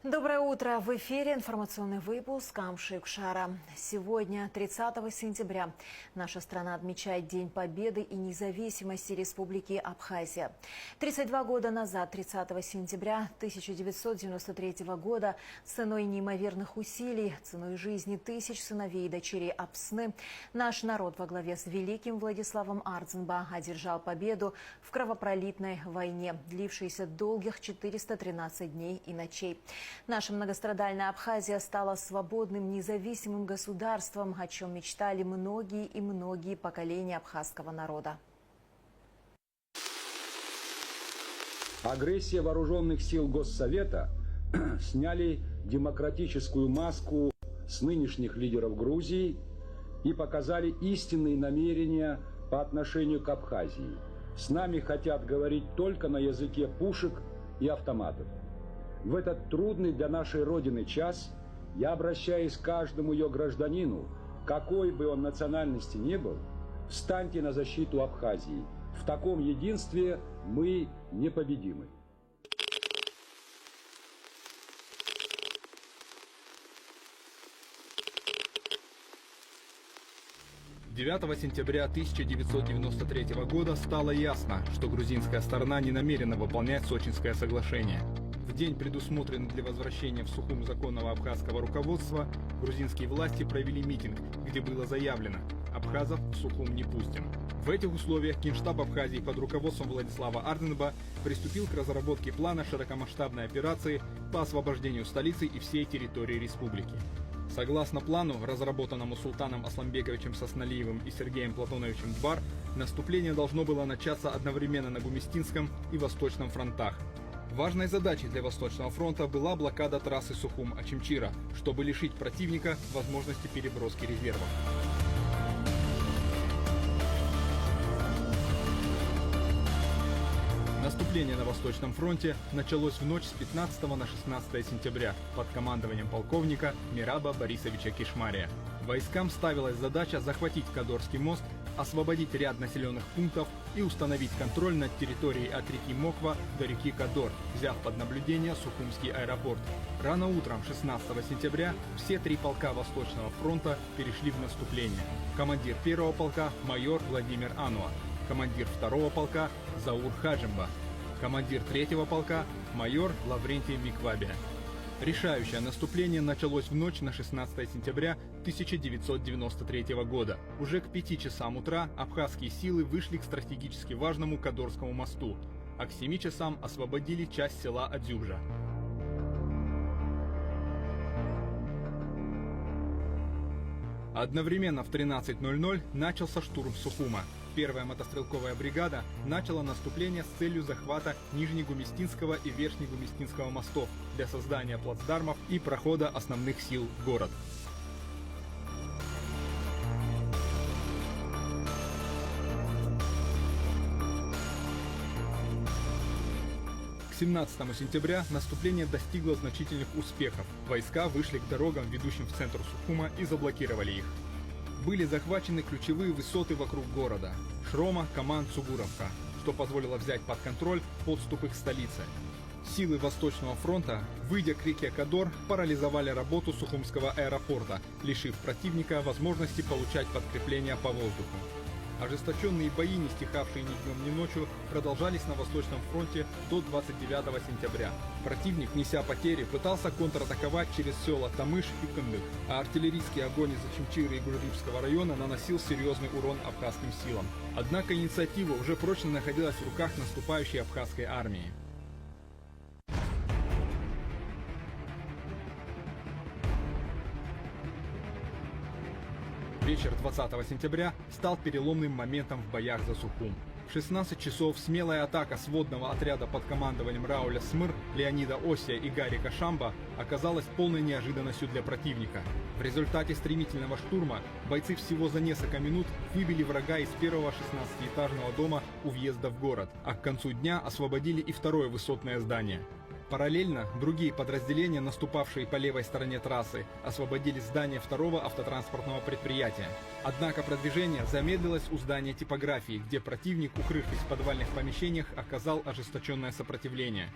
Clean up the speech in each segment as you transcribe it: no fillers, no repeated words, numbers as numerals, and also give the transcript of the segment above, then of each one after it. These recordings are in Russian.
Доброе утро! В эфире информационный выпуск Амши-Укшара. Сегодня, 30 сентября, наша страна отмечает День Победы и независимости Республики Абхазия. 32 года назад, 30 сентября 1993 года, ценой неимоверных усилий, ценой жизни тысяч сыновей и дочерей Апсны, наш народ во главе с великим Владиславом Ардзинба одержал победу в кровопролитной войне, длившейся долгих 413 дней и ночей. Наша многострадальная Абхазия стала свободным, независимым государством, о чем мечтали многие и многие поколения абхазского народа. Агрессия вооруженных сил Госсовета сняли демократическую маску с нынешних лидеров Грузии и показали истинные намерения по отношению к Абхазии. С нами хотят говорить только на языке пушек и автоматов. В этот трудный для нашей Родины час я обращаюсь к каждому ее гражданину, какой бы он национальности ни был, встаньте на защиту Абхазии. В таком единстве мы непобедимы. 9 сентября 1993 года стало ясно, что грузинская сторона не намерена выполнять Сочинское соглашение. В день, предусмотренный для возвращения в Сухум законного абхазского руководства, грузинские власти провели митинг, где было заявлено: абхазов в Сухум не пустим. В этих условиях Генштаб Абхазии под руководством Владислава Ардзинба приступил к разработке плана широкомасштабной операции по освобождению столицы и всей территории республики. Согласно плану, разработанному Султаном Асламбековичем Сосналиевым и Сергеем Платоновичем Дбар, наступление должно было начаться одновременно на Гумистинском и Восточном фронтах. Важной задачей для Восточного фронта была блокада трассы Сухум-Очимчира, чтобы лишить противника возможности переброски резервов. Наступление на Восточном фронте началось в ночь с 15 на 16 сентября под командованием полковника Мираба Борисовича Кишмария. Войскам ставилась задача захватить Кадорский мост, освободить ряд населенных пунктов и установить контроль над территорией от реки Моква до реки Кадор, взяв под наблюдение Сухумский аэропорт. Рано утром 16 сентября все три полка Восточного фронта перешли в наступление. Командир первого полка майор Владимир Ануа, командир второго полка Заур Хаджимба, командир третьего полка майор Лаврентий Миквабия. Решающее наступление началось в ночь на 16 сентября 1993 года. Уже к 5 часам утра абхазские силы вышли к стратегически важному Кадорскому мосту, а к 7 часам освободили часть села Адзюбжа. Одновременно в 13:00 начался штурм Сухума. Первая мотострелковая бригада начала наступление с целью захвата Нижнегумистинского и Верхнегумистинского мостов для создания плацдармов и прохода основных сил в город. К 17 сентября наступление достигло значительных успехов. Войска вышли к дорогам, ведущим в центр Сухума, и заблокировали их. Были захвачены ключевые высоты вокруг города – Шрома, Каман, Цугуровка, что позволило взять под контроль подступы к столице. Силы Восточного фронта, выйдя к реке Кадор, парализовали работу Сухумского аэропорта, лишив противника возможности получать подкрепления по воздуху. Ожесточенные бои, не стихавшие ни днем, ни ночью, продолжались на Восточном фронте до 29 сентября. Противник, неся потери, пытался контратаковать через села Тамыш и Кындык, а артиллерийский огонь из Очимчира и Гурдыбского района наносил серьезный урон абхазским силам. Однако инициатива уже прочно находилась в руках наступающей абхазской армии. Вечер 20 сентября стал переломным моментом в боях за Сухум. В 16 часов смелая атака сводного отряда под командованием Рауля Смыр, Леонида Осия и Гарика Шамба оказалась полной неожиданностью для противника. В результате стремительного штурма бойцы всего за несколько минут выбили врага из первого 16-этажного дома у въезда в город, а к концу дня освободили и второе высотное здание. Параллельно другие подразделения, наступавшие по левой стороне трассы, освободили здание второго автотранспортного предприятия. Однако продвижение замедлилось у здания типографии, где противник, укрывшись в подвальных помещениях, оказал ожесточенное сопротивление.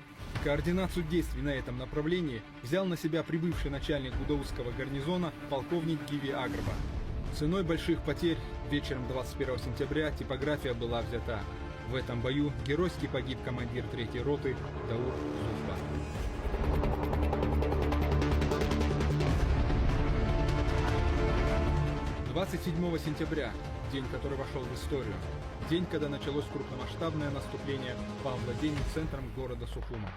Координацию действий на этом направлении взял на себя прибывший начальник гудаутского гарнизона полковник Гиви Агрба. Ценой больших потерь вечером 21 сентября типография была взята. В этом бою геройски погиб командир 3-й роты Дауд Зуфа. 27 сентября, день, который вошел в историю. День, когда началось крупномасштабное наступление по овладению центром города Сухума.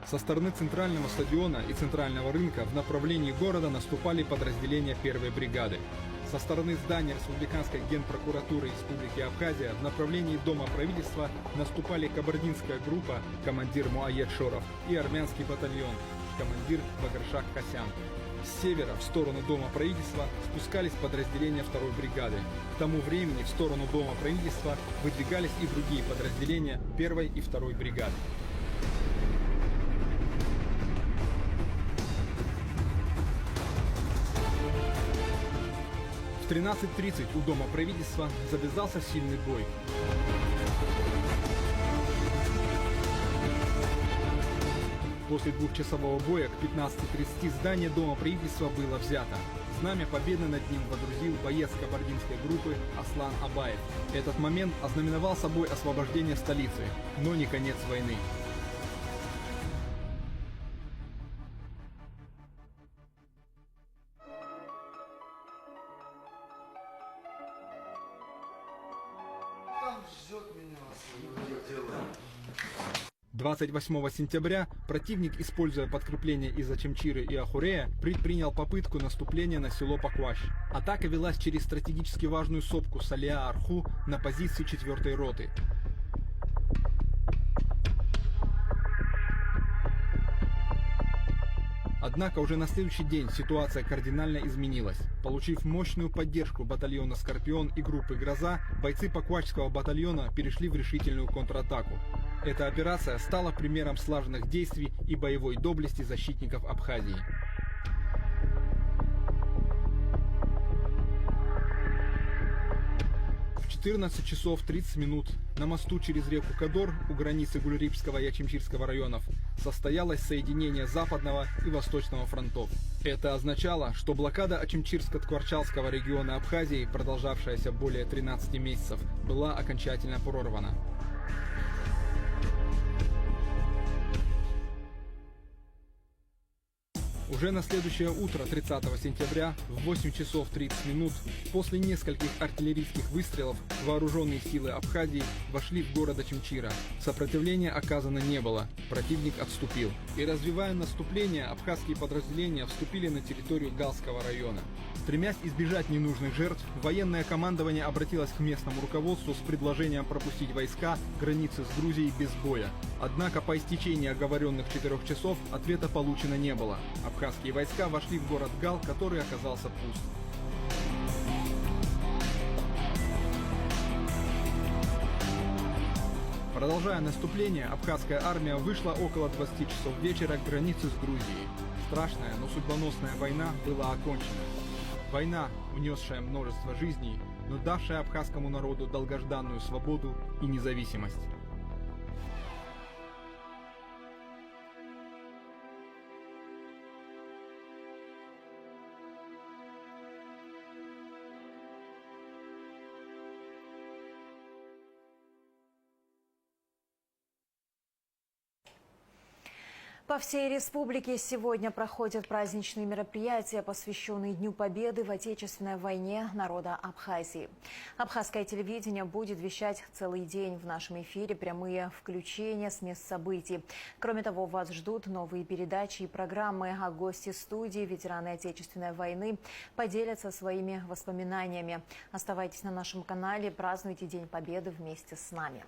Со стороны центрального стадиона и центрального рынка в направлении города наступали подразделения 1-й бригады. Со стороны здания Республиканской генпрокуратуры Республики Абхазия в направлении Дома правительства наступали кабардинская группа, командир Муайет Шоров, и армянский батальон, командир Багаршах Касян. С севера в сторону Дома правительства спускались подразделения 2-й бригады. К тому времени в сторону Дома правительства выдвигались и другие подразделения 1-й и 2-й бригады. В 13:30 у Дома правительства завязался сильный бой. После двухчасового боя к 15:30 здание Дома правительства было взято. Знамя победы над ним водрузил боец кабардинской группы Аслан Абаев. Этот момент ознаменовал собой освобождение столицы, но не конец войны. Там ждет меня, 28 сентября противник, используя подкрепление из Ачамчиры и Ахурея, предпринял попытку наступления на село Пакваш. Атака велась через стратегически важную сопку Салиа-Арху на позиции 4-й роты. Однако уже на следующий день ситуация кардинально изменилась. Получив мощную поддержку батальона «Скорпион» и группы «Гроза», бойцы Паквачского батальона перешли в решительную контратаку. Эта операция стала примером слаженных действий и боевой доблести защитников Абхазии. В 14 часов 30 минут на мосту через реку Кадор у границы Гульрипского и Ачимчирского районов состоялось соединение Западного и Восточного фронтов. Это означало, что блокада Ачимчирско-Ткварчалского региона Абхазии, продолжавшаяся более 13 месяцев, была окончательно прорвана. Уже на следующее утро, 30 сентября, в 8 часов 30 минут, после нескольких артиллерийских выстрелов, вооруженные силы Абхазии вошли в город Ачимчира. Сопротивления оказано не было, противник отступил. И развивая наступление, абхазские подразделения вступили на территорию Галского района. Стремясь избежать ненужных жертв, военное командование обратилось к местному руководству с предложением пропустить войска границы с Грузией без боя. Однако по истечении оговоренных 4 часов ответа получено не было. Абхазские войска вошли в город Гал, который оказался пуст. Продолжая наступление, абхазская армия вышла около 20 часов вечера к границе с Грузией. Страшная, но судьбоносная война была окончена. Война, унесшая множество жизней, но давшая абхазскому народу долгожданную свободу и независимость. По всей республике сегодня проходят праздничные мероприятия, посвященные Дню Победы в Отечественной войне народа Абхазии. Абхазское телевидение будет вещать целый день. В нашем эфире прямые включения с мест событий. Кроме того, вас ждут новые передачи и программы, а гости студии, ветераны Отечественной войны, поделятся своими воспоминаниями. Оставайтесь на нашем канале, празднуйте День Победы вместе с нами.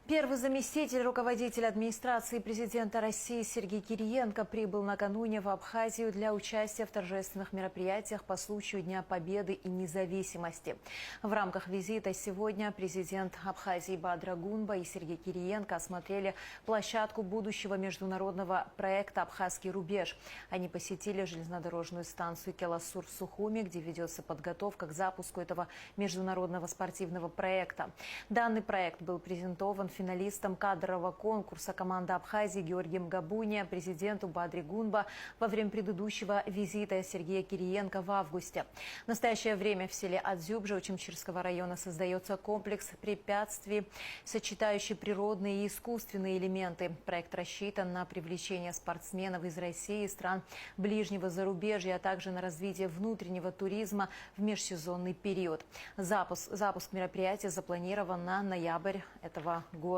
Первый заместитель руководителя администрации президента России Сергей Кириенко прибыл накануне в Абхазию для участия в торжественных мероприятиях по случаю Дня Победы и независимости. В рамках визита сегодня президент Абхазии Бадра Гунба и Сергей Кириенко осмотрели площадку будущего международного проекта «Абхазский рубеж». Они посетили железнодорожную станцию Келасур в Сухуми, где ведется подготовка к запуску этого международного спортивного проекта. Данный проект был презентован финалистом кадрового конкурса команды Абхазии Георгием Габуния президенту Бадре Гунба во время предыдущего визита Сергея Кириенко в августе. В настоящее время в селе Адзюбжа Учимчирского района создается комплекс препятствий, сочетающий природные и искусственные элементы. Проект рассчитан на привлечение спортсменов из России и стран ближнего зарубежья, а также на развитие внутреннего туризма в межсезонный период. Запуск мероприятия запланирован на ноябрь этого года.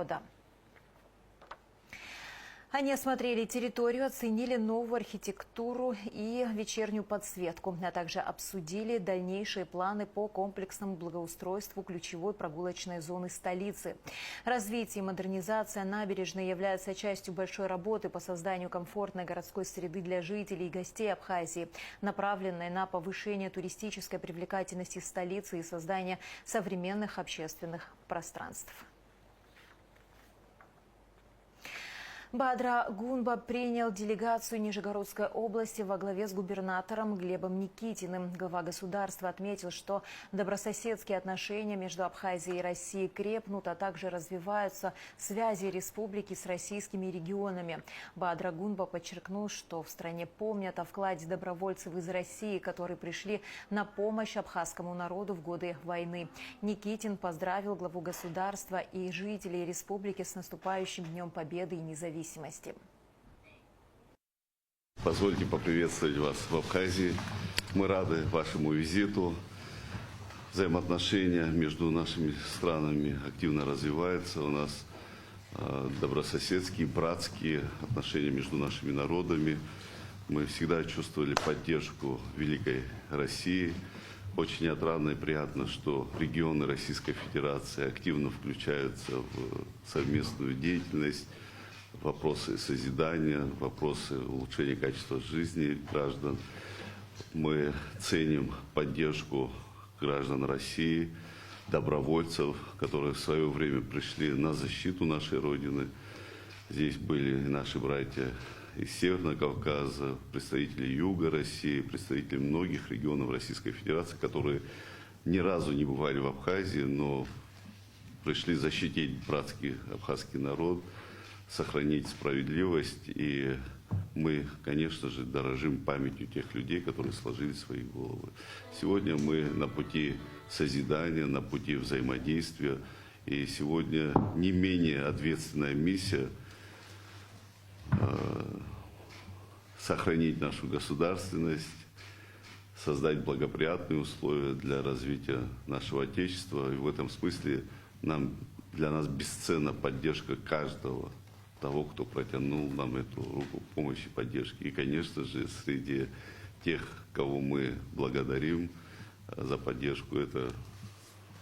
Они осмотрели территорию, оценили новую архитектуру и вечернюю подсветку, а также обсудили дальнейшие планы по комплексному благоустройству ключевой прогулочной зоны столицы. Развитие и модернизация набережной являются частью большой работы по созданию комфортной городской среды для жителей и гостей Абхазии, направленной на повышение туристической привлекательности столицы и создание современных общественных пространств. Бадра Гунба принял делегацию Нижегородской области во главе с губернатором Глебом Никитиным. Глава государства отметил, что добрососедские отношения между Абхазией и Россией крепнут, а также развиваются связи республики с российскими регионами. Бадра Гунба подчеркнул, что в стране помнят о вкладе добровольцев из России, которые пришли на помощь абхазскому народу в годы войны. Никитин поздравил главу государства и жителей республики с наступающим Днем Победы и независимости. Позвольте поприветствовать вас в Абхазии. Мы рады вашему визиту. Взаимоотношения между нашими странами активно развиваются. У нас добрососедские, братские отношения между нашими народами. Мы всегда чувствовали поддержку Великой России. Очень отрадно и приятно, что регионы Российской Федерации активно включаются в совместную деятельность, вопросы созидания, вопросы улучшения качества жизни граждан. Мы ценим поддержку граждан России, добровольцев, которые в свое время пришли на защиту нашей Родины. Здесь были наши братья из Северного Кавказа, представители Юга России, представители многих регионов Российской Федерации, которые ни разу не бывали в Абхазии, но пришли защитить братский абхазский народ, сохранить справедливость, и мы, конечно же, дорожим памятью тех людей, которые сложили свои головы. Сегодня мы на пути созидания, на пути взаимодействия, и сегодня не менее ответственная миссия сохранить нашу государственность, создать благоприятные условия для развития нашего Отечества, и в этом смысле для нас бесценна поддержка каждого того, кто протянул нам эту руку помощи, поддержки. И, конечно же, среди тех, кого мы благодарим за поддержку, это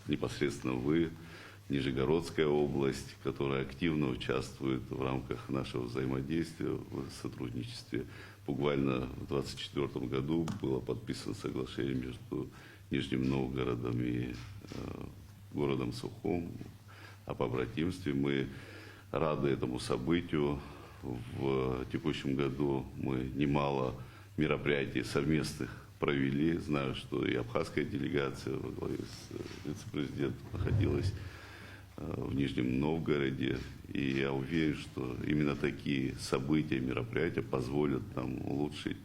непосредственно вы, Нижегородская область, которая активно участвует в рамках нашего взаимодействия, в сотрудничестве. Буквально в 2024 году было подписано соглашение между Нижним Новгородом и городом Сухум о побратимстве. Мы рады этому событию. В текущем году мы немало мероприятий совместных провели. Знаю, что и абхазская делегация во главе с вице-президентом находилась в Нижнем Новгороде. И я уверен, что именно такие события, мероприятия позволят нам улучшить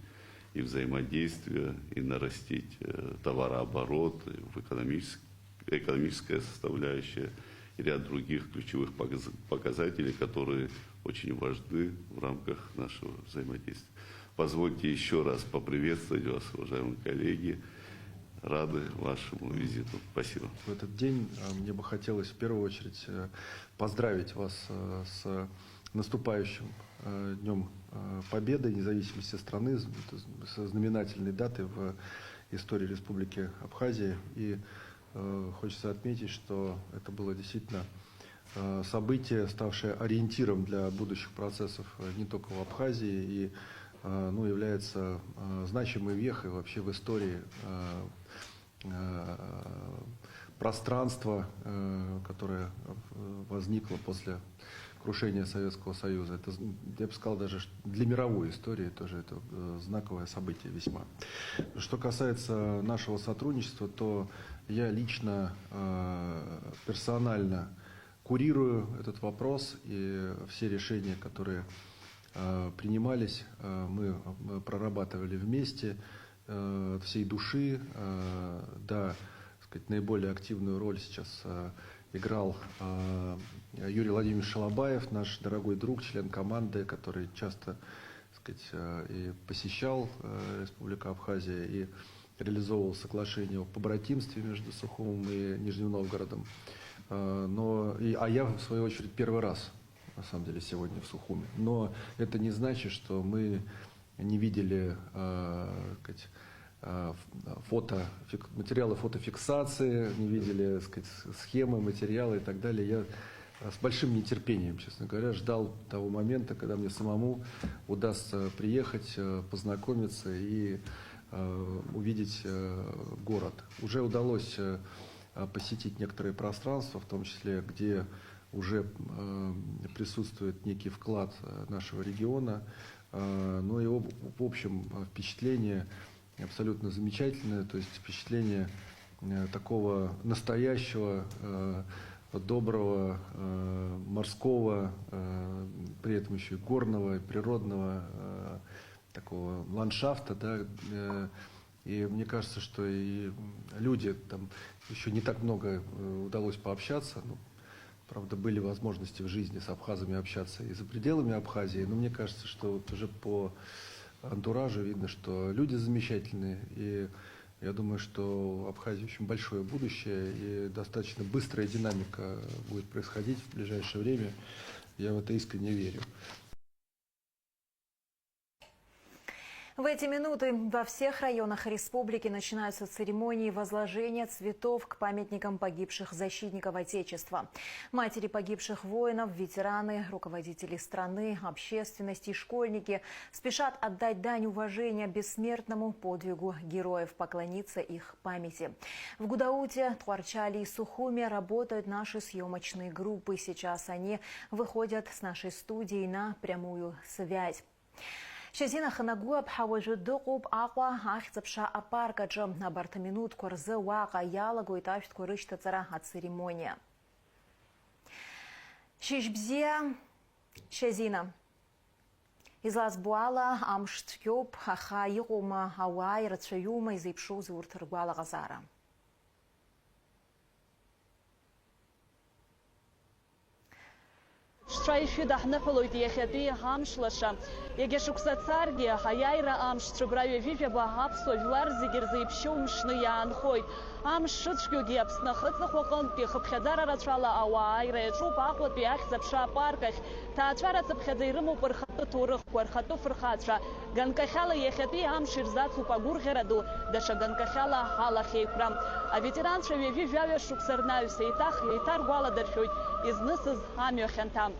и взаимодействие, и нарастить товарооборот, в экономическая составляющая, и ряд других ключевых показателей, которые очень важны в рамках нашего взаимодействия. Позвольте еще раз поприветствовать вас, уважаемые коллеги. Рады вашему визиту. Спасибо. В этот день мне бы хотелось в первую очередь поздравить вас с наступающим Днем Победы и независимости страны, со знаменательной датой в истории Республики Абхазия. И хочется отметить, что это было действительно событие, ставшее ориентиром для будущих процессов не только в Абхазии, и ну, является значимой вехой вообще в истории пространства, которое возникло после крушения Советского Союза. Это, я бы сказал, даже для мировой истории тоже это знаковое событие весьма. Что касается нашего сотрудничества, то я лично, персонально курирую этот вопрос, и все решения, которые принимались, мы прорабатывали вместе, всей души. Да, сказать, наиболее активную роль сейчас играл Юрий Владимирович Шалабаев, наш дорогой друг, член команды, который часто, сказать, и посещал Республику Абхазия и реализовывал соглашение о побратимстве между Сухумом и Нижним Новгородом. А я, в свою очередь, первый раз, на самом деле, сегодня в Сухуме. Но это не значит, что мы не видели, сказать, материалы фотофиксации, не видели, сказать, схемы, материалы и так далее. Я с большим нетерпением, честно говоря, ждал того момента, когда мне самому удастся приехать, познакомиться и увидеть город. Уже удалось посетить некоторые пространства, в том числе, где уже присутствует некий вклад нашего региона. Но и в общем впечатление абсолютно замечательное, то есть впечатление такого настоящего, доброго, морского, при этом еще и горного, природного такого ландшафта, да, и мне кажется, что и люди, там еще не так много удалось пообщаться, ну, правда, были возможности в жизни с абхазами общаться и за пределами Абхазии, но мне кажется, что вот уже по антуражу видно, что люди замечательные, и я думаю, что в Абхазии очень большое будущее, и достаточно быстрая динамика будет происходить в ближайшее время. Я в это искренне верю. В эти минуты во всех районах республики начинаются церемонии возложения цветов к памятникам погибших защитников Отечества. Матери погибших воинов, ветераны, руководители страны, общественность и школьники спешат отдать дань уважения бессмертному подвигу героев, поклониться их памяти. В Гудауте, Тхуарчале и Сухуме работают наши съемочные группы. Сейчас они выходят с нашей студией на прямую связь. Шазина Ханагуаб Хаважу Докуб Аква Ахцепша Апаркаджа на бартаминут Корзе Уака Ялагу и Тавит Курышта Цара от церемония. Шишбзия Шазина. Излаз Буала Амштюб Хахаиума Хавай Рацаюма из Ипшузы Уртаргуала Газара. Штрайши дахнахолойд ехеди хамшлаша. Егешукса царги хаяйра амштрубраве вивеба хапсо виларзи герзаипшумшны янхойд. Амшшучгю гепсна хыцахокон пихапхадара рачала ауайра чупахот биахзапша парках. Таачвара цапхадайрыму пархату турых пархату фрхатра. Ганкахала ехеди амширзацу пагургераду даша ганкахала халахейкрам. А ветеранша вивяве шуксарнаю сейтах ейтар гуала дарфёйд из нысыз амёхентам.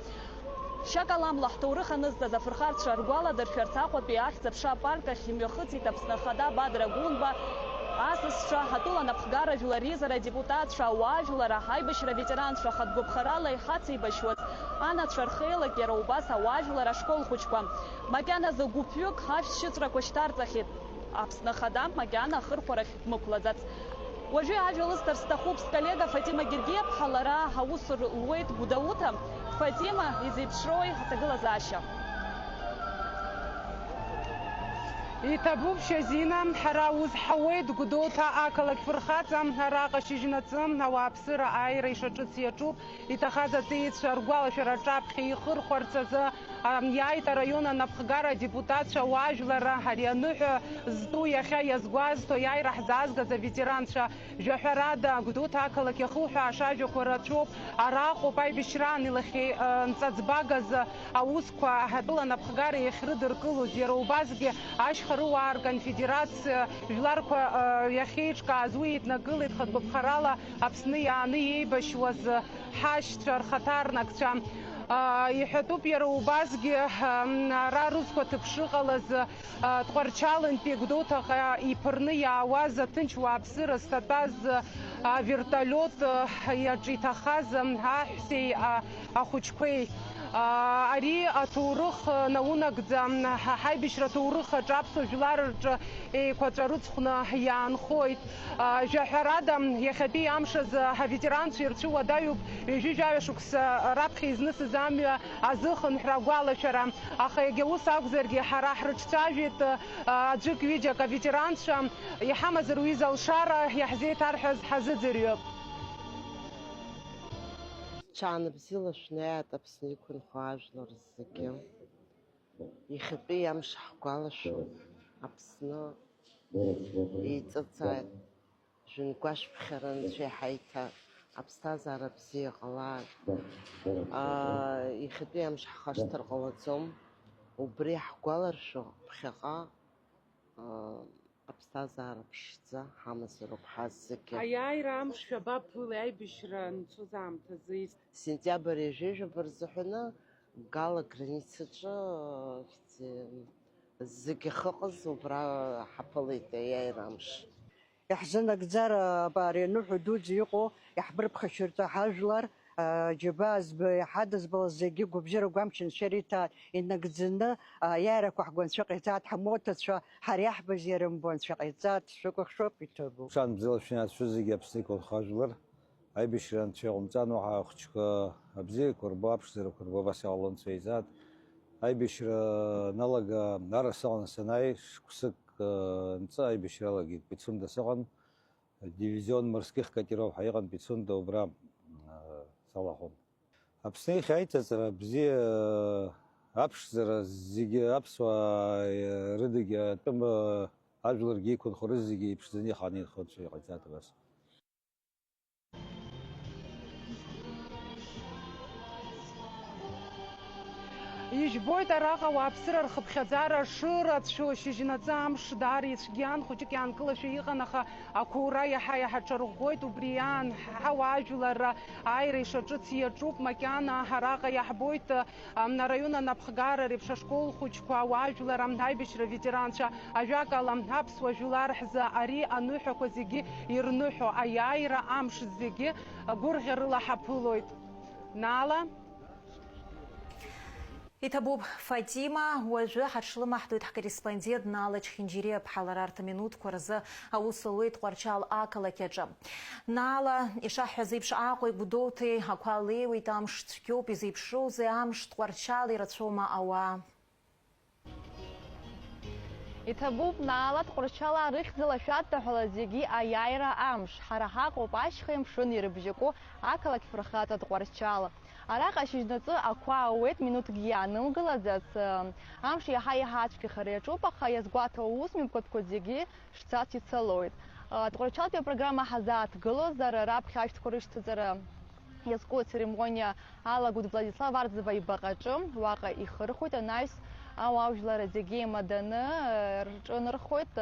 Шакалам лахтурыханыз да зафрхат шаргуала дарфёрцахот биахзапша парках имёхыци тапснахада бадрагунба. Асысша хатула напхгара жуларизара депутатша уажулара хайбышра ветеранша хатгубхарала и хацибашват. Ана чархейла кераубаса уажулара школ хучквам. Макяна за гупюк хавщицра коштарцахит. Апснахадам макяна хырхорах мукладац. Вожи ажулыстар стахубс коллега Фатима Гергеб халара хаусур луэйт Гудаута. Фатима из Ипшрой хатаглазаща. Итабуб Шазина, Харауз Хауэд, Гудота, Акалак Ферхацам, Харака Шижинацам, Навапсира, Айра и Шачуцьячуп, и Тахаза Тейт, Шаргуала, Шарачап, Хейхур, Хорцаза, иааит араион анапхгара депутатцәа уаажәларра ари аныҳәа зтәу иахьа иазгәазҭо иааира ҳзаазгаз аветеранцәа жәаҳәарада Гәдоуҭа ақалақь иахылҳәааша ажәақәа рацәоуп. Араҟоуп аибашьраан илахьынҵаӡбагаз аусқәа атәыла напхгара иахьрыдыркылоз. Иара убасгьы ашьхарыуаа рконфедерациа жәларқәа иахьеиҿкааз уи еиднакылеит хатәгәаԥхарала Аԥсны иааны иеибашьуаз ҳашьцәа рхаҭарнакцәа. Иҳәатәуп иара убасгьы ара рызқәа ҭыԥ шыҟалаз Тҟәарчалнтәи Гәдоуҭаҟа иԥырны иаауаз аҭынч уааԥсыра зҭатәаз авертолиот иаҿы иҭахаз аҳәсеи ахәыҷқәеи. Ари аҭоурых наунагӡа ҳаибашьра аҭоурых аҿы аԥсуа жәлар рҿы еиқәаҵәа рыцхәны иаанхоит. Жәаҳәарада иахьатәи амшаз аветеранцәа ирцәуадаҩуп ҩажәижәаҩа шықәса раԥхьа изнысыз амҩа азыхынҳәра агәалашәара. Аха егьа ус акәзаргьы ҳара ҳрыҿцәажәеит аӡәык ҩыџьак аветеранцәа. Иҳамазар уи залшара иаҳзеиҭарҳәаз ҳазыӡырҩып. Ҽаанбзиала шәнеиааит Аԥсны иқәынхо ажәлар зегьы. Иахьатәи амш ҳгәалашәоит. Аԥсны еиҵыҵааит. Жәын-гәашәԥхьара Анцәа иҳаиҭа. Аԥсҭазаара бзиа ҟалааит. Иахьатәи амш ҳхашҭыр ҟалаӡом. Убри ҳгәаларшәо ԥхьаҟа аԥсҭазаара ԥшӡа ҳамазароуп ҳаз зегьы. Аиааира амш шәабаԥылеи аибашьра анцоз аамҭазы? Сентиабр ижәижәаба рзыҳәаны Гала границаҿы зегьы ахыҟаз убра ҳаԥылеит аиааира амш. Иаҳзынагӡар ари аныҳәа дуӡӡа иҟоу иаҳбырԥхашьырҵа ҳажәлар џьаба иҳадызбалаз зегьы гәабзиара гәамч нцәа иҭааит. Инагӡаны аиааирақәа ҳгәанцәа ҟаиҵааит, ҳмотацәа ҳара иаҳбаз иара мбо анцәа ҟаиҵааит. Шәықәыхшоуп, иҭабуп. Ҽаанбзиала шәнеицәшәо зегьы Аԥсны иқәынхо ажәлар аибашьра Анцәа иҟамҵано ахәыҷқәа абзиақәа рбо, аԥшӡарақәа рбо, абас иҟало Анцәа иӡааит. Аибашьра налага ара сыҟан санааи шықәсык нҵы аибашьра алагеит. Пицунда сыҟан, дивизион морских катеров ҳаиҟан Пицунда убра салахон. Аԥсны иахьааиҭаҵара бзиа аԥшӡара зегьы аԥсуаа рыдагьы атәым ажәларгьы иқәынхо рызегьы иԥшӡаны иҟан инхо Анцәа иҟаиҵааит абас. Ижәбоит араҟа ауааԥсыра рхыԥхьаӡара шырацәоу шьыжьнаҵы амш даара ицәгьан, хәыҷык иаанкылашәа иҟан, аха ақәуура иаҳа ҿарӷәӷәоит. Убри иаан ҳауаажәлар ааира ишаҿыц иаҿуп. Макьана араҟа иаҳбоит араион анапхгара реиԥш ашкол хәыҷқәа, ауаажәлар, аибашьра ветеранцәа. Ажәакала аԥсуа жәлар ҳзы ари аныҳәақәа зегьы ирныҳәо аиааира амш зегьы гәырӷьарыла ҳаԥылоит. Нала. Иҭабуп Фатима, уажәы ҳаҽлымаҳдоит ҳкорреспондент Нала Чхинџьириа ԥҳалара арҭ аминуҭқәа рзы аус луеит Тҟәарчал ақалақь аҿы. Нала, ишаҳҳәаз еиԥш Аҟәеи Гәдоуҭеи ақәа леиуеит, амш цәгьоуп, изеиԥшроузеи амш Тҟәарчал ирацәоума ауаа? Иҭабуп Нала, Тҟәарчала рыхьӡала шәадҭаҳәала зегьы аиааира амш. Ҳара ҳаҟоуп ашьха мшын ирыбжьаку ақалақь фырхаҵа Тҟәарчал. Араҟа шьыжьнаҵы ақәа ауеит, минуҭкгьы иаанымгылаӡац. Амш иаҳа-иаҳа ацәгьахара иаҿуп, аха иазгәаҭо аусмҩаԥгатәқәа зегьы шцац ицалоит. Тҟәарчалтәи апрограмма ҳазааҭгылозар раԥхьа ашәҭқәа рышьҭаҵара иазку ацеремониа алагоит Владислав Арӡава ибаҟаҿы. Уаҟа ихырхәоит, анаҩс ауаажәлар зегьы еимаданы рҿынархоит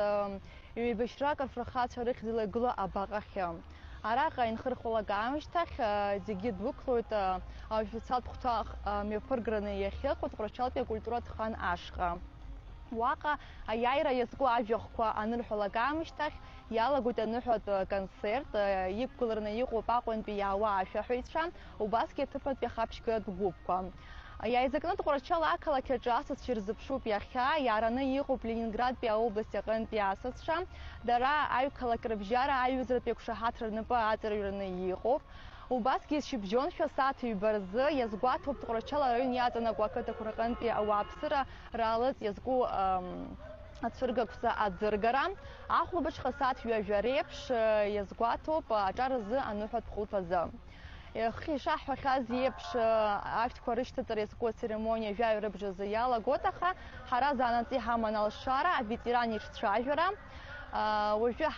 ҩеибашьрак рфырхацәа рыхьӡала игыло абаҟахьы. Араҟа инхырхәалак аамышьҭахь зегьы дәықәлоит аофициалтә хәҭа мҩаԥырграны иахьыҟоу Тҟәарчалтәи акультуратә хан ашҟа. Уаҟа аиааира иазку ажәахәқәа анырҳәалак аамышьҭахь иалагоит аныҳәатә концерт, иқәгылараны иҟоуп Аҟәантәи иаауа ашәаҳәаҩцәа, убасгьы аҭыԥантәи ахаԥшьгатә гәыԥқәа. Иааизакны Тҟәарчал ақалақь аҿы асасцәа ирзыԥшуп иахьа, иаараны иҟоуп Ленинградтәи аобласт аҟынтәи асасцәа. Дара аҩқалақь рыбжьара аиҩызратәи ақәшаҳаҭра рнапы аҵарҩрны иҟоуп. Убасгьы шьыбжьоншәа сааҭ ҩба рзы иазгәаҭоуп Тҟәарчал араион иаҵанакуа ақыҭақәа рҟынтәи ауааԥсыра раалыҵ иазку ацәыргақәҵа аӡыргара. Ахәлбыҽха сааҭ ҩажәа реиԥш иазгәаҭоуп аҿар рзы аныҳәатә хәылԥазы. Хи ишаҳҳәахьаз еиԥш ашәҭқәа рышьҭаҵара иазку ацеремониа жәаҩа рыбжазы иалагоит, аха ҳара заанаҵы иҳаман алшара, аветеран ишцәажәара. Уажәы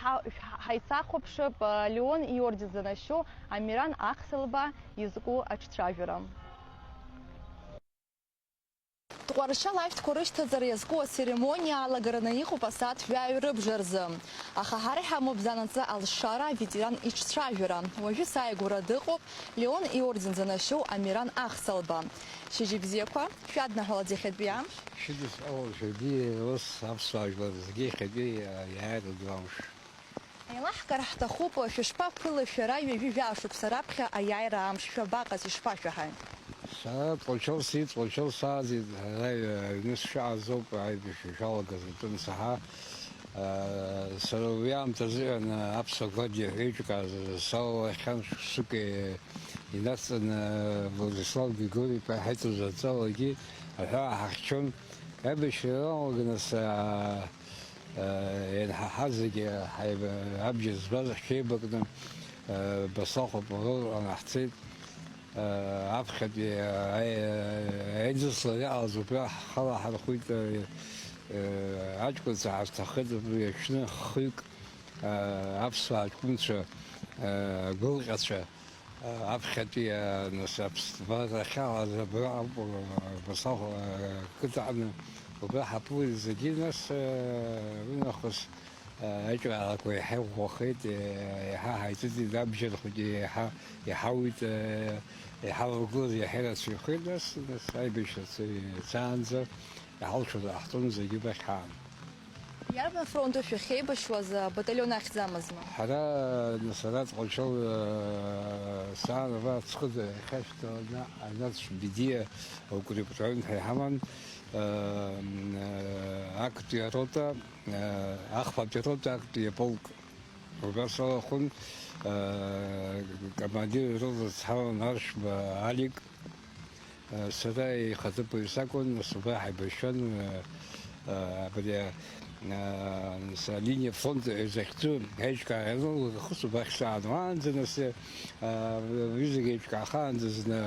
ҳаицахәаԥшып Леон иорден занашьоу Амиран Ахсалба изку аҿцәажәара. Тҟәарчал ашәҭқәа рышьҭаҵара иазку ацеремониа алагараны иҟоуп асааҭ жәаҩа рыбжа рзы. Аха ҳара иҳамоуп заанаҵы алшара, аветеран иҿцәажәара. Уажәы сааигәара дыҟоуп Леон иорден занашьоу Амиран Ахсалба. Шьыжьы бзиақәа, шәаднаҳәалаӡ иахьатәи амш. Еилаҳкаар ҳҭахуп, шәышԥаԥылеи шәара ҩажәи жәашықәса раԥхьа аиааира амш, шәабаҟаз ишԥашәаҳаи? Ҵлачал сааӡеит, аҩны сшаазоуп аибашьалагаз атәын саҳа. Сара уи аамҭазы аԥсуа гвардиа ҳҩыџьаҟ салалахьан шықәсык инацҵаны Владислав Григорий-иԥа иҳаиҭоз аҵалагьы аҳәаа ҳахьчон. Аибашьра иалаганы ианҳаҳаз зегьы абџьар збаз ҳшеибакны Басахәа Павел ҳцеит. Аԥхьатәи аидыслара иаалаз убра ҳхала ҳархәит, аҷкәынцәа ҳарҭахеит, убри аҽны хҩык аԥсуаа аҷкәынцәа гәылҟьацәа аԥхьатәи аԥсҭбара ахьалаз абра Басахәа қыҭаҟны убра ҳаԥылеит зегьы, нас уинахыс аиҿкаарақәа иаҳа иӷәӷәахеит, иаҳа ҳаиҵыҵит, абџьар хәыҷы иаҳа иҳауит, иҳалагылаз иаҳа ирацәаҩхеит, нас аибашьра цаанӡа иҳалшоз ааҳҭон зегьы бахьаан. Иарбан фронту шәахьеибашьуаз, баталион ахьӡамызма? Ҳара сара Тҟәарчал саан ара ҵхыда иахьашәҭаланы анаҵә Бедиа укрепрайон ҳаиҳаман. Актовия рота, ахватовия рота, актовия полк. Убра салахун командир рота Цхаван Аршба Алик. Сара ихаҭыԥа исакәын, субра ҳаибашьуан, линиа фронт захьӡу аиҿкаара ианалгахыз убрахь саануаанӡа, нас ҩызак еиҿкаахаанӡа зны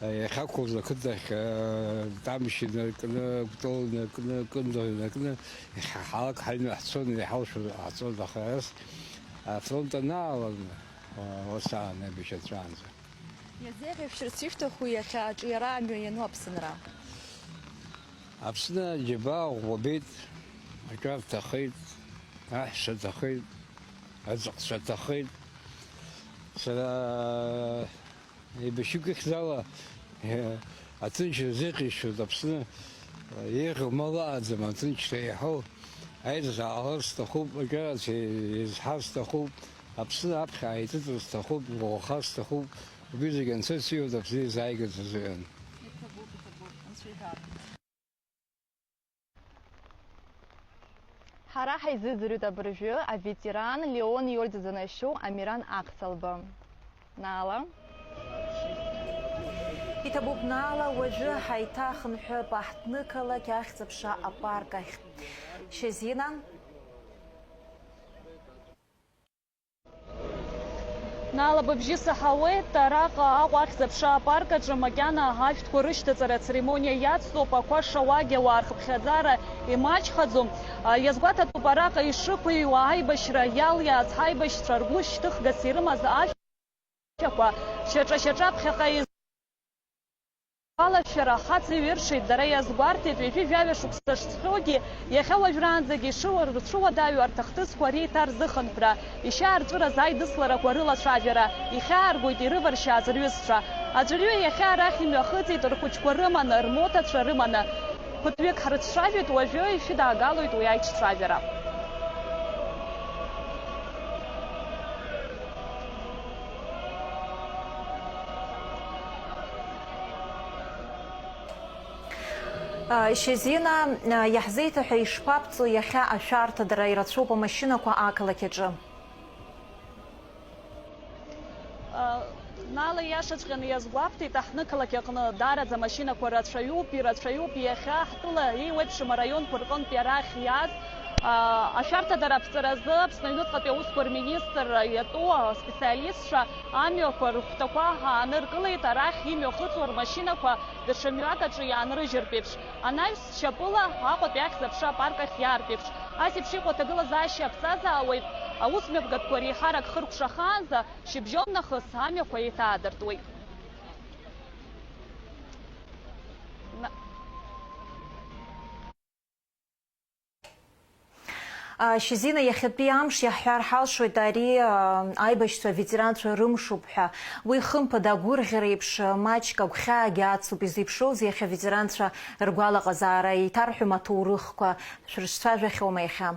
иахьақәыз ақыҭахь Тамшьи наркны, Гәтол наркны, Кындо наркны ҳалак ҳаҩны ҳцон, иҳалшоз ҳцон, аха ас афронт анааланы саан аибашьра ҵәаанӡа. Иазеиӷьашәшьырц ишәҭаху иахьа аҿиара амҩа иану Аԥсынра? Аԥсны џьабаа ӷәӷәабеит, аҿар ҭахеит, аҳәса ҭахеит, аҵыҟцәа ҭахеит. Сара еибашьҩык ихьӡала аҭынчра зеиӷьашьоит Аԥсны, еиӷьу малааӡам аҭынчра иаҳау, аизаалар сҭахуп, аҿарацәа изҳар сҭахуп, Аԥсны аԥхьа ааиҵыҵыр сҭахуп, иӷәӷәахар сҭахуп, убри зегьы анцәа Аԥсны изааигац азыҳәан. Ҳара ҳаизыӡырҩит абыржәы аветеран Леон иорден занашьоу Амиран Ахсалба. Наала. Иҭабуп Наала, уажәы ҳаиҭахынҳәып аҳҭнықалақь ахьӡ-аԥша апарк ахь. Шьазина. Наала, быбжьы саҳауеит, араҟа Аҟәа ахьӡ-аԥша апарк аҿы макьана ашәҭқәа рышьҭаҵара ацеремониа иацлоуп, ақәа шауагьы ауаа рхыԥхьаӡара имаҷхаӡом. Иазгәаҭатәуп араҟа ишықәыҩуа аибашьра иалиааз ҳаибашьцәа ргәы шьҭыхгац ирымаз ашәақәа шьаҿа-шьаҿаԥхьаҟа алашәара хаҵа иҩыршеит, дара иазгәарҭеит, ҩажәи жәаҩа шықәса шцәгьоугьы иахьа уажәраанӡагьы рцәуадаҩу арҭахҭысқәа реиҭа рзыхынҳәра, ишьаарҵәыраз аидысларақәа рылацәажәара, ихьааргоит ирываршьааз рҩызцәа. Аӡәырҩы иахьа арахь имҩахыҵит рхәыҷқәа рыманы, рмотацәа рыманы. Ԥыҭҩык ҳрыцәцәажәоит, уажәы ишәыдаагалоит уи аиҿцәажәара. Шьазина, иаҳзеиҭаҳәа ишԥаԥҵо иахьа ашәарҭадара ирацәоуп амашьынақәа ақалақь аҿы? Наала иашаҵәҟьаны иазгәаԥҭеит, аҳҭнықалақь аҟны даараӡа амашьынақәа рацәаҩуп, ирацәаҩуп. Иахьа ҳтәыла еиуеиԥшым араионқәа рҟынтәи арахь иааз ашәарҭадара аԥҵаразы Аԥсны Аҩныҵҟатәи аусқәа рминистр иатәу специалистцәа амҩақәа рыхәҭақәа ааныркылеит, арахь имҩа хыҵуа рмашьынақәа даҽа мҩакаҿы иаанрыжьыртә еиԥш. Анаҩс шьапыла Аҟәатәи ахьӡ-аԥша апарк ахь иаартә еиԥш. Ас еиԥш иҟоу аҭагылазаашьа аԥсҭазаауеит, аусмҩаԥгатәқәа реиҳарак хыркәшахаанӡа шьыбжьон нахыс амҩақәа еиҭаадыртуеит. Шьазина, иахьатәи амш иаҳҳәар ҳалшоит ари аибашьцәа аветеранцәа рымшуп ҳәа. Уи хымԥада агәырӷьара еиԥш маҷк агәхьаагьы ацуп. Изеиԥшроуз иахьа аветеранцәа ргәалаҟазаара еиҭарҳәом аҭоурыхқәа. Шәырҿцәажәахьоума иахьа?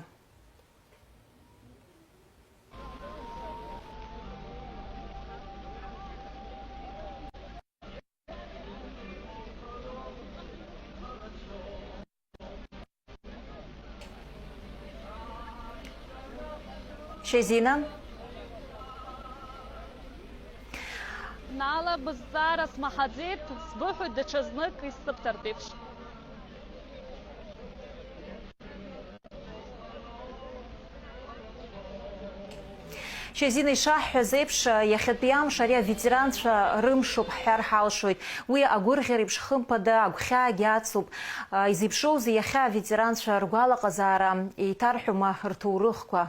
Шьазина? Нала бызҵаара смаҳаӡеит, сбыҳәоит даҽазнык исыԥҭартә еиԥш. Шьазина, ишаҳҳәаз еиԥш иахьатәи амш ари аветеранцәа рымшуп ҳҳәар ҳалшоит. Уи агәырӷьара еиԥш хымԥада агәхьаагьы ацуп. Изеиԥшроузеи иахьа аветеранцәа ргәалаҟазаара еиҭарҳәома рҭоурыхқәа?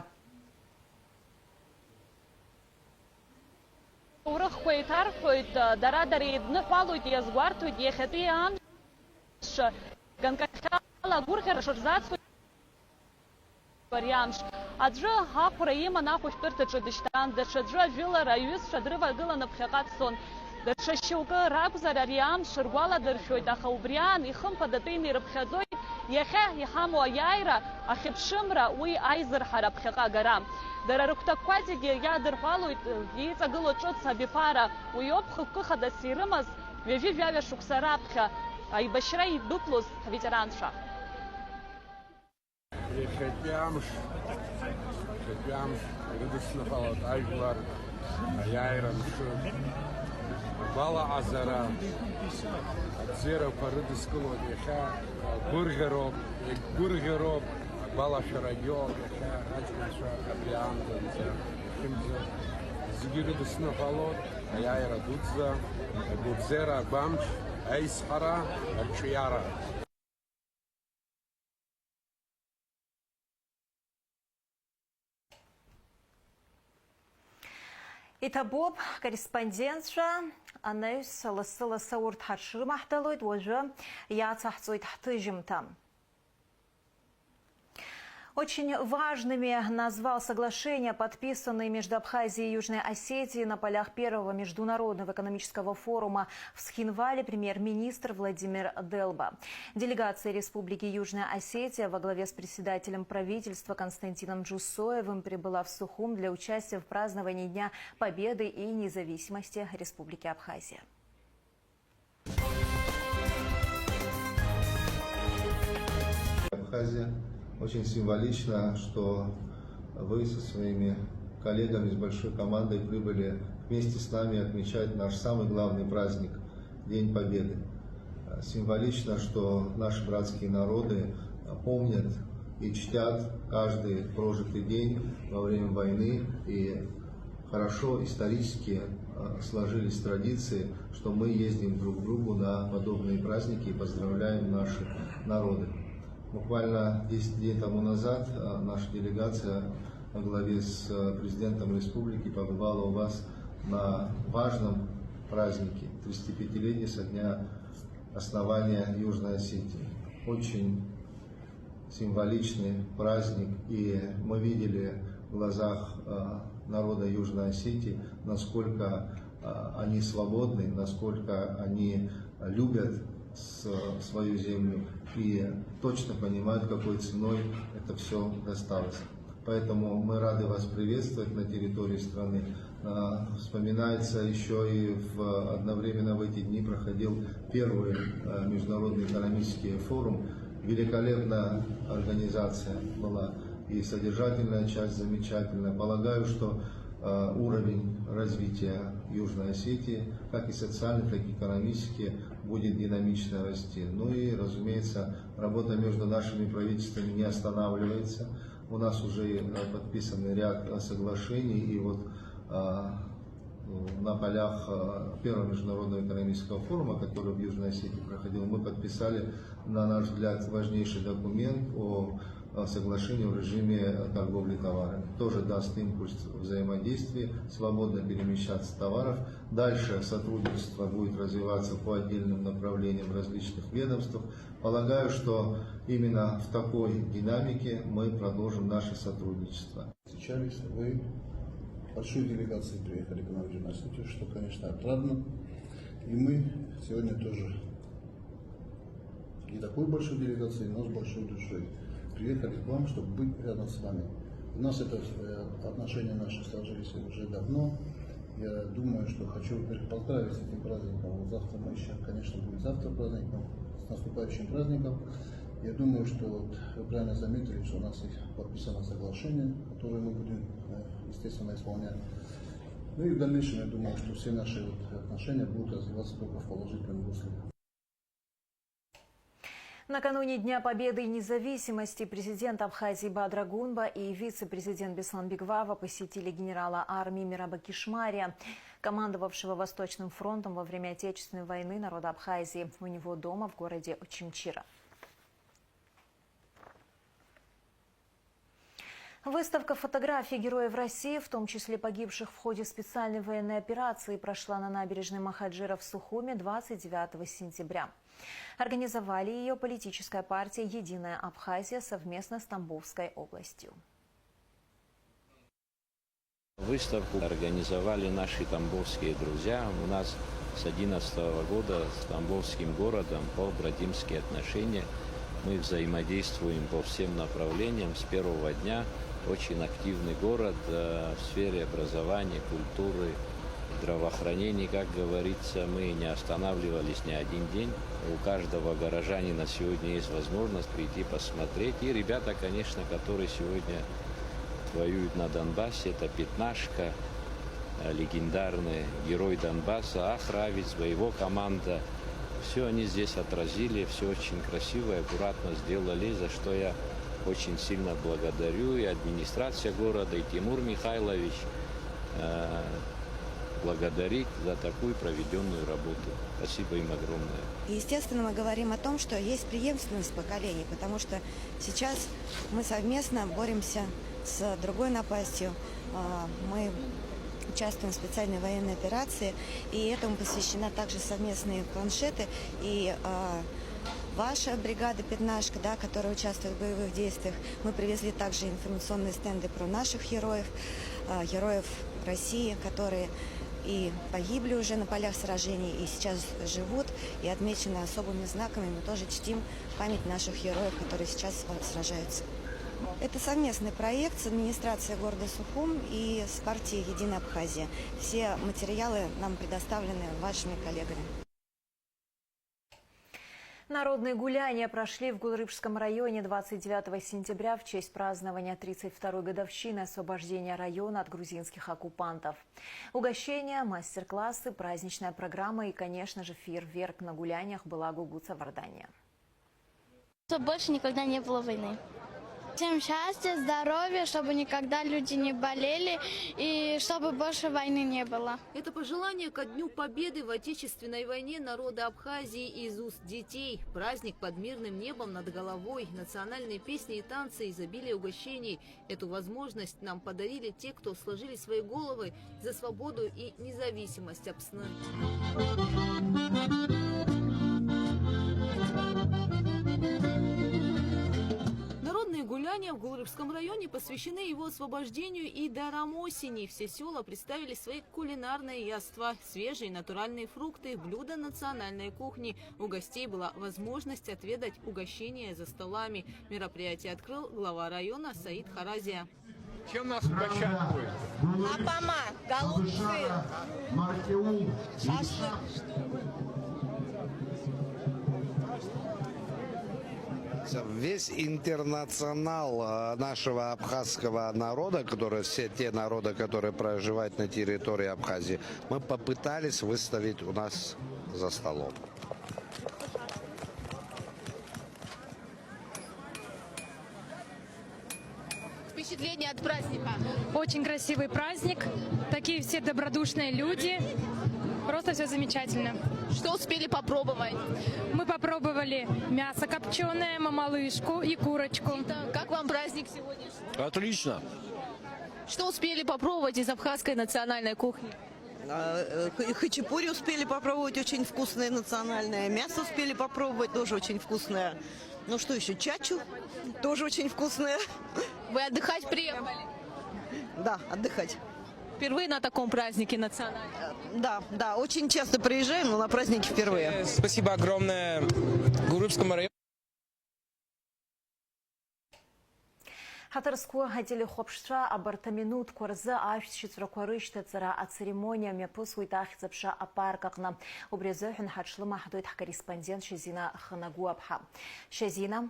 Аҭоурыхқәа еиҭарҳәоит, дара еидныҳәалоит, иазгәарҭоит иахьатәи амш ганкахьала агәырӷьара шырзацуеит ари амш. Аӡәы ахәра иман ахәышәтәырҭаҿы дышьҭан, даҽаӡәы ажәылара аҩызцәа дрывагыланы ԥхьаҟа дцон. Даҽа шьоукы ракәзар ари амш ргәаладыршәоит, аха убри аан ихымԥадатәины ирыԥхьаӡоит иахьа иҳамоу аиааира, ахьыԥшымра, уи аизырҳара ԥхьаҟа агара. Дара рыгәҭакқәа зегьы иадырҳәалоит иҵагылоу ҿыц абиԥара. Уи ауп хықәкыхадас ирымаз ҩажәи-жәаҩа шықәса раԥхьа аибашьра идәықәлоз аветеранцәа. Иахьатәи амш ирыдысныҳәалоит ажәлар, аиааира мшы, агәалаҟазара, аӡерақәа рыдыскылоит. Иахьа гәырӷьароуп, агәалашәарагьоуп. Иахьа аҷкәынцәа абри аамҭазы ахьымӡа зегьы рыдысныҳәалоит, аиааира дуӡӡа, агәыбзера, агәамч, аизҳара, арҿиара. Иҭабуп корреспондентцәа анаҩс лассы-лассы урҭ ҳаҽрымаҳдалоит, уажәы иацаҳҵоит ҳҭыжьымҭа. Очень важными назвал соглашения, подписанные между Абхазией и Южной Осетией на полях первого международного экономического форума в Схинвале премьер-министр Владимир Делба. Делегация Республики Южная Осетия во главе с председателем правительства Константином Джусоевым прибыла в Сухум для участия в праздновании Дня Победы и независимости Республики Абхазия. Абхазия. Очень символично, что вы со своими коллегами, с большой командой прибыли вместе с нами отмечать наш самый главный праздник – День Победы. Символично, что наши братские народы помнят и чтят каждый прожитый день во время войны, и хорошо исторически сложились традиции, что мы ездим друг к другу на подобные праздники и поздравляем наши народы. Буквально 10 дней тому назад наша делегация во главе с президентом республики побывала у вас на важном празднике, 35-летие со дня основания Южной Осетии. Очень символичный праздник, и мы видели в глазах народа Южной Осетии, насколько они свободны, насколько они любят свою землю и точно понимают, какой ценой это все досталось. Поэтому мы рады вас приветствовать на территории страны. Вспоминается еще и одновременно в эти дни проходил первый международный экономический форум. Великолепная организация была, и содержательная часть замечательная. Полагаю, что уровень развития Южной Осетии, как и социальный, так и экономически, будет динамично расти. Ну и, разумеется, работа между нашими правительствами не останавливается. у нас уже подписан ряд соглашений, и вот на полях первого международного экономического форума, который в Южной Осетии проходил, мы подписали, на наш взгляд, важнейший документ о соглашении в режиме торговли товарами. Тоже даст импульс взаимодействия, свободно перемещаться товаров. Дальше сотрудничество будет развиваться по отдельным направлениям различных ведомств. Полагаю, что именно в такой динамике мы продолжим наше сотрудничество. Встречались, вы большой делегацией приехали к нам в Южную Осетию, что, конечно, отрадно. И мы сегодня тоже не такой большой делегацией, но с большой душой приехали к вам, чтобы быть рядом с вами. У нас это отношения наши сложились уже давно. Я думаю, что хочу, во-первых, поздравить с этим праздником. Вот завтра мы еще, конечно, будет завтра праздник, но с наступающим праздником. Я думаю, что вот вы правильно заметили, что у нас подписано соглашение, которое мы будем, естественно, исполнять. Ну и в дальнейшем, я думаю, что все наши отношения будут развиваться только в положительном русле. Накануне Дня Победы и независимости президент Абхазии Бадра Гунба и вице-президент Беслан Бигвава посетили генерала армии Мираба Кишмария, командовавшего Восточным фронтом во время Отечественной войны народа Абхазии, у него дома в городе Очимчира. Выставка фотографий героев России, в том числе погибших в ходе специальной военной операции, прошла на набережной Махаджира в Сухуме 29 сентября. Организовали ее политическая партия «Единая Абхазия» совместно с Тамбовской областью. Выставку организовали наши тамбовские друзья. У нас с 2011 года с тамбовским городом по-братимские отношения. Мы взаимодействуем по всем направлениям с первого дня. Очень активный город в сфере образования, культуры, здравоохранения. Как говорится, мы не останавливались ни один день. У каждого горожанина сегодня есть возможность прийти посмотреть. И ребята, конечно, которые сегодня воюют на Донбассе, это Пятнашка, легендарный герой Донбасса, Ахравец, его команда. Все они здесь отразили, все очень красиво и аккуратно сделали, за что я очень сильно благодарю и администрация города, и Тимур Михайлович благодарит за такую проведенную работу. Спасибо им огромное. Естественно, мы говорим о том, что есть преемственность поколений, потому что сейчас мы совместно боремся с другой напастью. Мы участвуем в специальной военной операции, и этому посвящена также совместные планшеты. И ваша бригада «Пятнашка», да, которая участвует в боевых действиях, мы привезли также информационные стенды про наших героев, героев России, которые и погибли уже на полях сражений, и сейчас живут, и отмечены особыми знаками. Мы тоже чтим память наших героев, которые сейчас сражаются. Это совместный проект с администрацией города Сухум и с партией «Единая Абхазия». Все материалы нам предоставлены вашими коллегами. Народные гуляния прошли в Гулрыбском районе 29 сентября в честь празднования 32-й годовщины освобождения района от грузинских оккупантов. Угощения, мастер-классы, праздничная программа и, конечно же, фейерверк на гуляниях была Гугуца Вардания. Чтобы больше никогда не было войны. Всем счастья, здоровья, чтобы никогда люди не болели и чтобы больше войны не было. Это пожелание ко Дню Победы в Отечественной войне народа Абхазии из уст детей. Праздник под мирным небом над головой, национальные песни и танцы, изобилие угощений. Эту возможность нам подарили те, кто сложили свои головы за свободу и независимость Апсны. Народные гуляния в Гулрыбском районе посвящены его освобождению и дарам осени. Все села представили свои кулинарные яства, свежие натуральные фрукты, блюда национальной кухни. У гостей была возможность отведать угощения за столами. Мероприятие открыл глава района Саид Харазия. Чем нас угощать будет? Апама, голубцы, шашлык. Весь интернационал нашего абхазского народа, все те народы, которые проживают на территории Абхазии, мы попытались выставить у нас за столом. впечатления от праздника? Очень красивый праздник, такие все добродушные люди, просто все замечательно. Что успели попробовать? Мы попробовали мясо копченое, мамалышку и курочку. Как вам праздник сегодняшний? Отлично. Что успели попробовать из абхазской национальной кухни? Хачапури успели попробовать, очень вкусное национальное. Мясо успели попробовать, тоже очень вкусное. Ну что еще, чачу, тоже очень вкусное. Вы отдыхать приехали? Да, отдыхать. Впервые на таком празднике национальном? Да, очень часто приезжаем, но на праздники впервые. Спасибо огромное Гурыбскому району. Хатарску ателехопшtra абартаминут курзы ашьшьыцрақәа рышьҭаҵара ацеремониа мҩаԥысуеит ахьӡ-аԥша апарк аҟны. Убри азыҳәан ҳаҽлымаҳдоит ҳкорреспондент Шьазина Ханагәаԥҳа. Шьазина.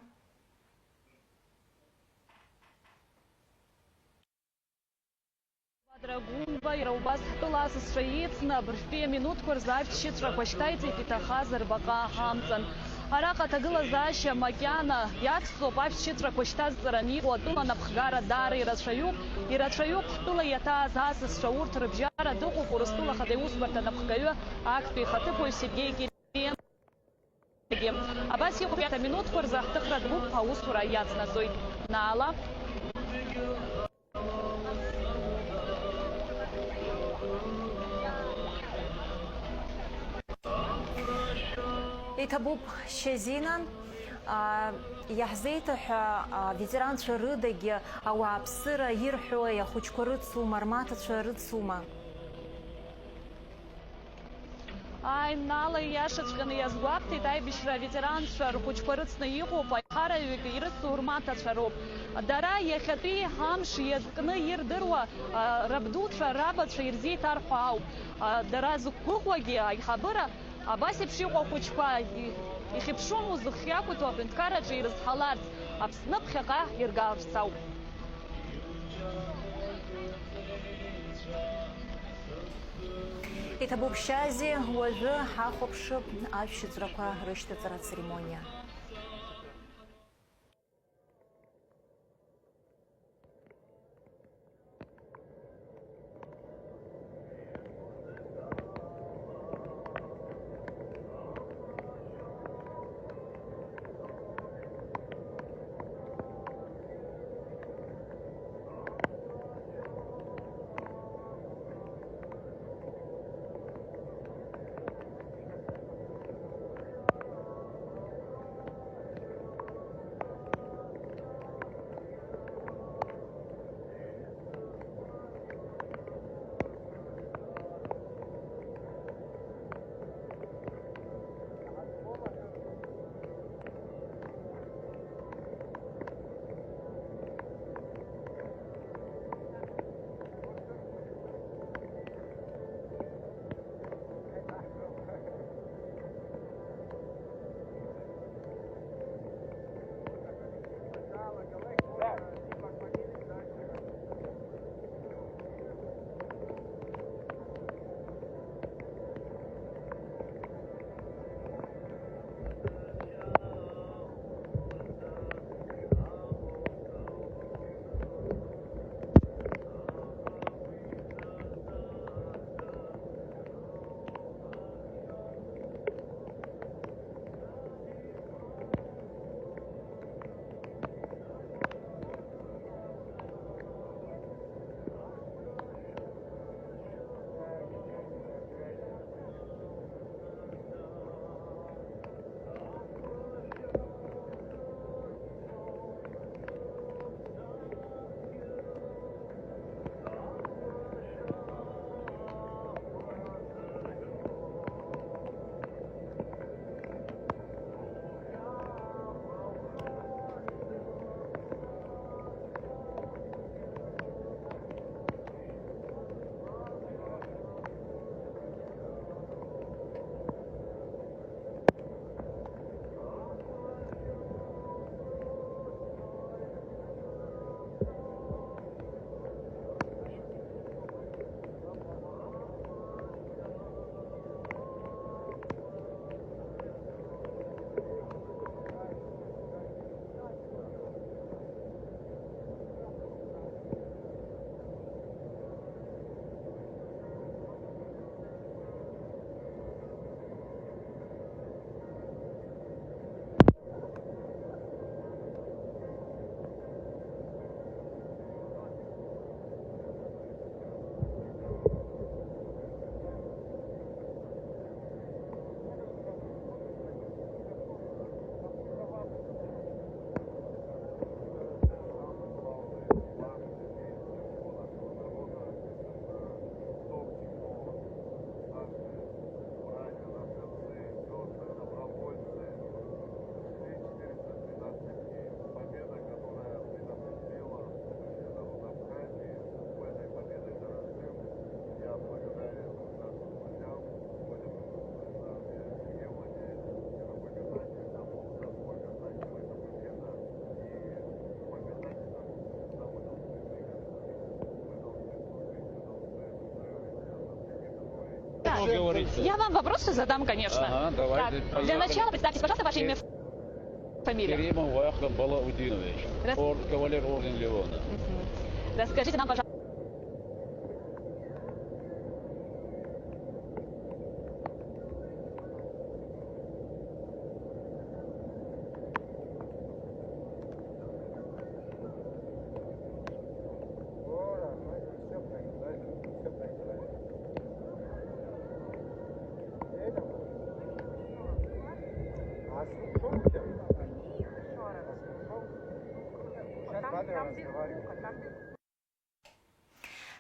Драгунба, Ираубас ҳтәыла асасцәа еицны абыржәтәи аминуҭқәа рзы ашьшьыцрақәа шьҭаиҵеит иҭахаз рбаҟа ҳамҵан. Араҟа аҭагылазаашьа макьана иацлоуп ашьшьыцрақәа шьҭазҵараны иҟоу атәыла напхгара даара ирацәаҩуп. Ирацәаҩуп ҳтәыла иаҭааз асасцәа урҭ рыбжьара дыҟоуп Урыстәыла Ахадеи аусбарҭа анапхгаҩы актәи ихаҭыԥуаҩ Сергеи Кириенкогьы. Абас иҟоуп аминуҭқәа рзы ҳҭыхратә гәыԥ аусура иацнаҵоит. Наала. Иҭабуп Шьазина, иаҳзеиҭаҳәа ветеранцәа рыдагьы ауааԥсыра ирҳәо ахәыҷқәа рыцума, рмаҭацәа рыцума? Наала ииашаҵәҟьаны иазгәаԥхеит, аибашьра аветеранцәа рхәыҷқәа рыцны иҟоуп, аиҳараҩык ирыцу рмаҭацәа роуп. Дара иахьатәи амш иазкны ирдыруа рабдуцәа, рабацәа ирзеиҭарҳәо ауп. Дара зықәгәыӷуагьы аиҳабыра абас еиԥш иҟоу ахәыҷқәа ихьыԥшуам узыхиақәиҭу аҳәынҭқарраҿы ирызҳаларц, Аԥсны ԥхьаҟа иргаларц ауп. Иҭабуп Шьази, уажәы ҳахәаԥшып ашьшьыцрақәа рышьҭаҵара ацеремониа. договориться. Я вам вопросы задам, конечно. Ага, давайте. Так, для начала представьтесь, пожалуйста, ваше имя, фамилия. Керимов Вахтан Балаудинович, кавалер орден Леона. Расскажите нам, пожалуйста.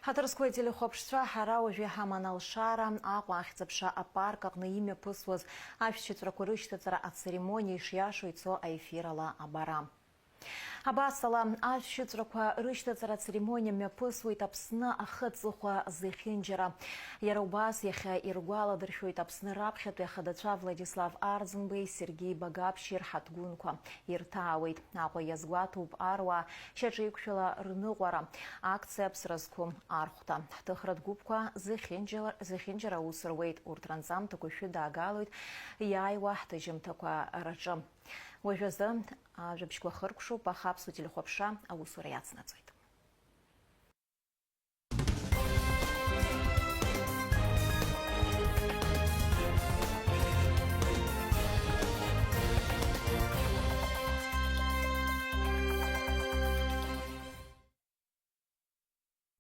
Ҳаҭырсқәа телехәаԥшцәа ҳара уажәы иҳаман алшара Аҟәа ахьӡ-аԥша апарк аҟны имҩаԥысуаз ашәшьыҵәрақәа рышьҭаҵара ацеремониа ишиашо ицо аефир ала абара. Абасала ашәшьыҵәрақәа рышьҭаҵара ацеремониа мҩаԥысуеит Аԥсны ахы-аҵыхәа зехьынџьара. Иара убас иахьа иргәаладыршәоит Аԥсны раԥхьатәи ахадацәа Владислав Арӡынбеи, Сергеи Багаԥшьи рҳаҭгәынқәа. Ирҭаауеит. Аҟәа иазгәаҭоуп аруаа шьаҿеиқәшәала рныҟәара. Акциа аԥсра зқәым архәҭа. Ҳҭыхратә гәыԥқәа зехьынџьара аус руеит. Урҭ ранҵамҭақәа шәыдаагалоит иааиуа ҳҭыжьымҭақәа раҿы. Уажәазы ажәабжьқәа хыркәшоуп, аха аԥсуа телехәаԥшра аусура иацнаҵоит.